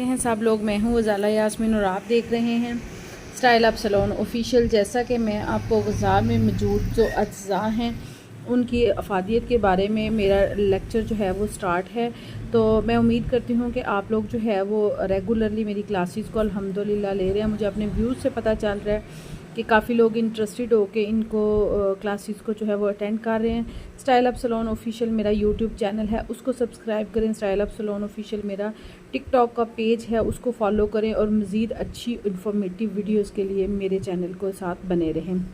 हैं सब लोग। मैं हूँ वज़ाला यास्मीन और आप देख रहे हैं स्टाइल अप सैलून ऑफिशियल। जैसा कि मैं आपको ग़िज़ा में मौजूद जो अज्जा हैं उनकी अफादियत के बारे में मेरा लेक्चर जो है वो स्टार्ट है, तो मैं उम्मीद करती हूँ कि आप लोग जो है वो रेगुलरली मेरी क्लासेस को अल्हम्दुलिल्लाह ले रहे हैं। मुझे अपने व्यूज़ से पता चल रहा है कि काफ़ी लोग इंटरेस्टेड होके इनको क्लासेस को जो है वो अटेंड कर रहे हैं। स्टाइल अप सैलून ऑफिशियल मेरा यूट्यूब चैनल है, उसको सब्सक्राइब करें। स्टाइल अप सैलून ऑफिशियल मेरा टिकटॉक का पेज है, उसको फॉलो करें और मज़ीद अच्छी इन्फॉर्मेटिव वीडियोज़ के लिए मेरे चैनल को साथ बने रहें।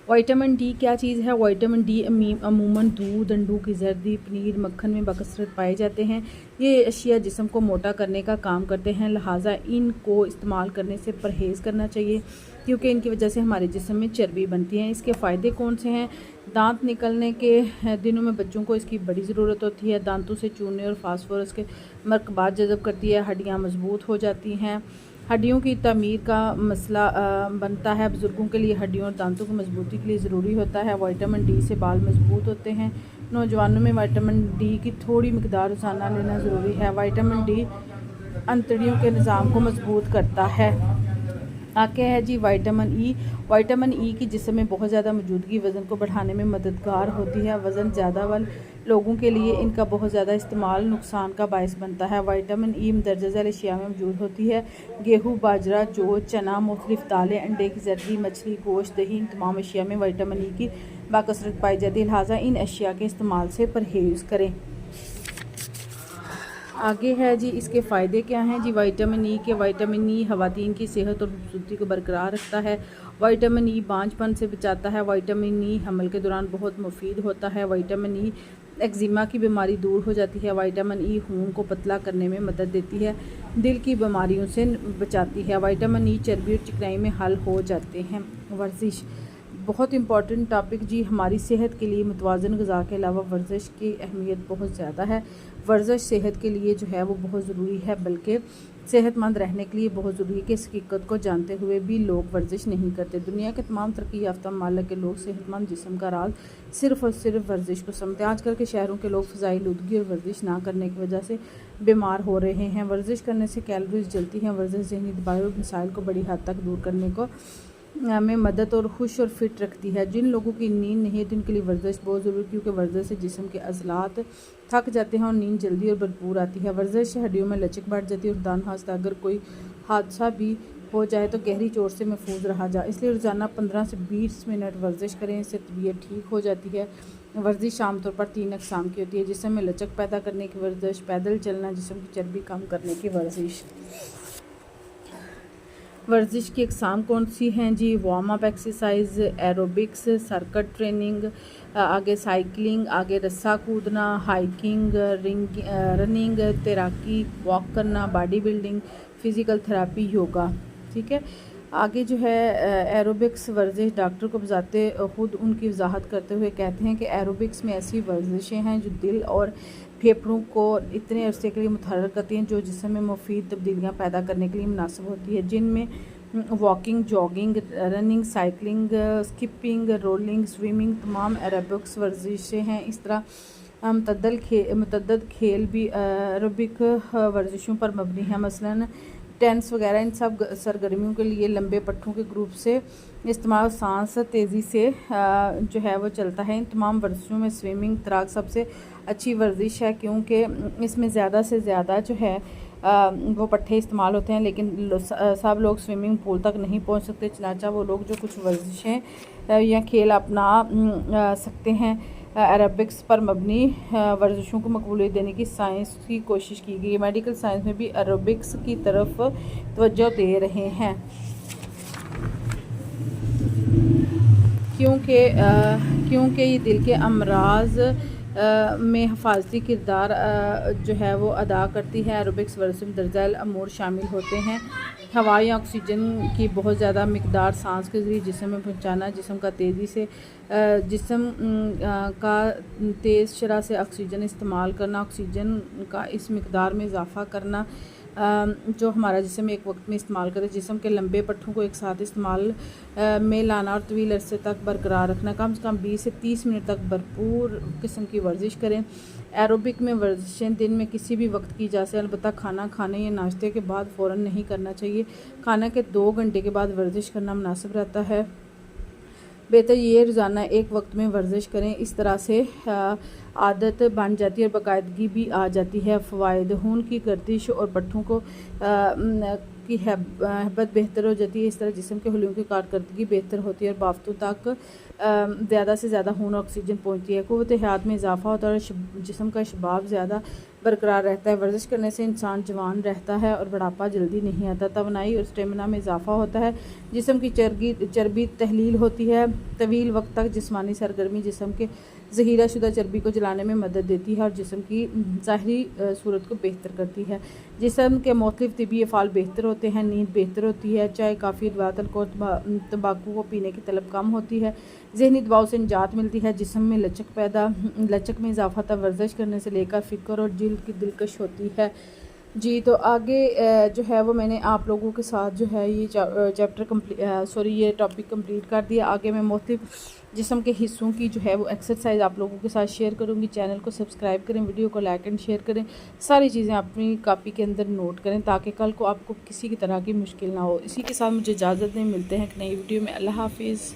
विटामिन डी क्या चीज़ है? विटामिन डी अमूमन दूध, अंडों की जर्दी, पनीर, मक्खन में बकसरत पाए जाते हैं। ये अशिया जिस्म को मोटा करने का काम करते हैं, लिहाजा इनको इस्तेमाल करने से परहेज़ करना चाहिए क्योंकि इनकी वजह से हमारे जिस्म में चर्बी बनती है। इसके फ़ायदे कौन से हैं? दांत निकलने के दिनों में बच्चों को इसकी बड़ी ज़रूरत होती है। दांतों से चूने और फास्फोरस के मरकबात जज़ब करती है, हड्डियाँ मजबूत हो जाती हैं। हड्डियों की तमीर का मसला बनता है। बुज़ुर्गों के लिए हड्डियों और दांतों की मजबूती के लिए ज़रूरी होता है। विटामिन डी से बाल मजबूत होते हैं। नौजवानों में विटामिन डी की थोड़ी मिकदार रोज़ाना लेना ज़रूरी है। विटामिन डी अंतड़ियों के निज़ाम को मजबूत करता है। आगे है जी विटामिन ई। विटामिन ई की जिस्म में बहुत ज़्यादा मौजूदगी वज़न को बढ़ाने में मददगार होती है। वज़न ज़्यादा वाले लोगों के लिए इनका बहुत ज़्यादा इस्तेमाल नुकसान का बायस बनता है। विटामिन ई मंदरजा झैल अशिया में मौजूद होती है। गेहूँ, बाजरा, जौ, चना, मुख्तलिफ दालें, अंडे की जर्दी, मछली, गोश्त, दही, इन तमाम अशिया में विटामिन ई की बाकसरत पाई जाती है, लिहाजा इन अशिया के इस्तेमाल से परहेज़ करें। आगे है जी इसके फ़ायदे क्या हैं जी विटामिन ई ख़वातीन की सेहत और खूबसूरती को बरकरार रखता है। विटामिन ई बांझपन से बचाता है। विटामिन ई हमल के दौरान बहुत मुफीद होता है। विटामिन ई एक्जिमा की बीमारी दूर हो जाती है। विटामिन ई खून को पतला करने में मदद देती है, दिल की बीमारियों से बचाती है। विटामिन ई चर्बी और चिकनाई में हल हो जाते हैं। वर्जिश बहुत इंपॉर्टेंट टॉपिक जी। हमारी सेहत के लिए मुतवाज़न ग़िज़ा के अलावा वर्जिश की अहमियत बहुत ज़्यादा है। वर्जिश सेहत के लिए जो है वो बहुत ज़रूरी है, बल्कि सेहतमंद रहने के लिए बहुत ज़रूरी है कि इस हकीकत को जानते हुए भी लोग वर्जिश नहीं करते। दुनिया के तमाम तरक्की याफ्ता ममालिक के लोग सेहतमंद जिस्म का राज सिर्फ़ और सिर्फ वर्जिश को समझते हैं। आजकल के शहरों के लोग फ़ज़ाई आलूदगी और वर्जिश ना करने की वजह से बीमार हो रहे हैं। वर्जिश करने से कैलोरीज जलती हैं। वर्जिश ज़हनी दबाव और मसाइल को बड़ी हद तक दूर करने को में मदद और खुश और फिट रखती है। जिन लोगों की नींद नहीं है तो उनके लिए वर्जिश बहुत ज़रूरी है, क्योंकि वर्जिश से जिस्म के अज़लात थक जाते हैं और नींद जल्दी और भरपूर आती है। वर्जिश से हड्डियों में लचक बढ़ जाती है और दान हादसा अगर कोई हादसा भी हो जाए तो गहरी चोट से महफूज रहा जाए। इसलिए रोज़ाना 15 से 20 मिनट वर्जिश करें, इससे तबीयत ठीक हो जाती है। वर्जिश आमतौर पर 3 अक़साम की होती है। जिस्म में लचक पैदा करने की वर्जिश, पैदल चलना, जिस्म की चर्बी कम करने की वर्जिश। वर्जिश की अक़साम कौन सी हैं जी? Warm up exercise, aerobics, circuit training, आगे साइकिलिंग, आगे रस्सा कूदना, हाइकिंग, रनिंग, तैराकी, वॉक करना, body building, physical therapy, yoga. ठीक है। आगे जो है एरोबिक्स वर्जिश, डॉक्टर को बजाते ख़ुद उनकी वजाहत करते हुए कहते हैं कि एरोबिक्स में ऐसी वर्जिशें हैं जो दिल और फेफड़ों को इतने अरसे के लिए मुतहर्रिक करती हैं जो जिस्म में मुफीद तब्दीलियाँ पैदा करने के लिए मुनासिब होती है, जिनमें walking, jogging, running, cycling, skipping, rolling, swimming तमाम एरोबिक्स वर्जिशें हैं। इस तरह मुतअद्दिद खेल भी एरोबिक वर्जिशों पर मबनी है, मसलन टेनिस वगैरह। इन सब सरगर्मियों के लिए लंबे पट्टों के ग्रुप से इस्तेमाल सांस तेज़ी से जो है वो चलता है। इन तमाम वर्जिशों में स्विमिंग तैराक सबसे अच्छी वर्जिश है, क्योंकि इसमें ज़्यादा से ज़्यादा जो है वो पट्टे इस्तेमाल होते हैं, लेकिन सब लोग स्विमिंग पूल तक नहीं पहुंच सकते। चनाचा वो लोग जो कुछ वर्जिशें या खेल अपना सकते हैं। एरोबिक्स पर मबनी वर्जिशों को मकबूलियत देने की साइंस की कोशिश की गई है। मेडिकल साइंस में भी एरोबिक्स की तरफ तवज्जो दे रहे हैं, क्योंकि ये दिल के अमराज में हिफाजती किरदार जो है वो अदा करती है। एरोबिक्स वर्जिश में दर्जा अमूर शामिल होते हैं। हवा या ऑक्सीजन की बहुत ज़्यादा मिकदार सांस के ज़रिए जिस्म में पहुंचाना, जिस्म का तेज़ी से जिस्म का तेज़ शरह से ऑक्सीजन इस्तेमाल करना, ऑक्सीजन का इस मिकदार में इजाफ़ा करना, जो हमारा जिस्म एक वक्त में इस्तेमाल करें। जिस्म के लंबे पट्ठों को एक साथ इस्तेमाल में लाना और तवील अरसे तक बरकरार रखना। कम से कम 20 से 30 मिनट तक भरपूर किस्म की वर्जिश करें। एरोबिक में वर्जिशें दिन में किसी भी वक्त की जा सकती है, अलबत्ता खाना खाने या नाश्ते के बाद फ़ौरन नहीं करना चाहिए। खाना के 2 घंटे के बाद वर्जिश करना मुनासिब रहता है। बेहतर ये रोज़ाना एक वक्त में वर्जिश करें, इस तरह से आदत बन जाती है और बाकायदगी भी आ जाती है। फ़वाइद: खून की गर्दिश और पट्ठों को की हैबत बेहतर हो जाती है। इस तरह जिस्म के हलूं की कारकर्दगी बेहतर होती है और बाफ्तों तक ज़्यादा से ज़्यादा खून और ऑक्सीजन पहुँचती है। क़ुव्वत हयात में इजाफ़ा होता है और जिस्म का शबाब ज़्यादा बरकरार रहता है। वर्जिश करने से इंसान जवान रहता है और बुढ़ापा जल्दी नहीं आता। तवानाई और स्टेमिना में इजाफ़ा होता है। जिस्म की चर्बी तहलील होती है। तवील वक्त तक जिस्मानी सरगर्मी जिस्म के ज़हीरा शुदा चर्बी को जलाने में मदद देती है और जिस्म की ज़ाहिरी सूरत को बेहतर करती है। जिस्म के मुख्तलिफ तिबी अफ़ाल बेहतर होते हैं। नींद बेहतर होती है। चाय, काफ़ी, अदवियात को तंबाकू को पीने की तलब कम होती है। ज़हनी दबाव से निजात मिलती है। जिस्म में लचक में इजाफ़ा तब वर्जिश करने से लेकर फ़िक्र और जिल्द की दिलकश होती है। जी, तो आगे जो है वो मैंने आप लोगों के साथ जो है ये ये टॉपिक कंप्लीट कर दिया। आगे मैं मुख्तलिफ जिस्म के हिस्सों की जो है वो एक्सरसाइज आप लोगों के साथ शेयर करूँगी। चैनल को सब्सक्राइब करें, वीडियो को लाइक एंड शेयर करें, सारी चीज़ें अपनी कॉपी के अंदर नोट करें ताकि कल को आपको किसी की तरह की मुश्किल ना हो। इसी के साथ मुझे इजाज़त दें, मिलते हैं एक नई वीडियो में। अल्लाह हाफिज़।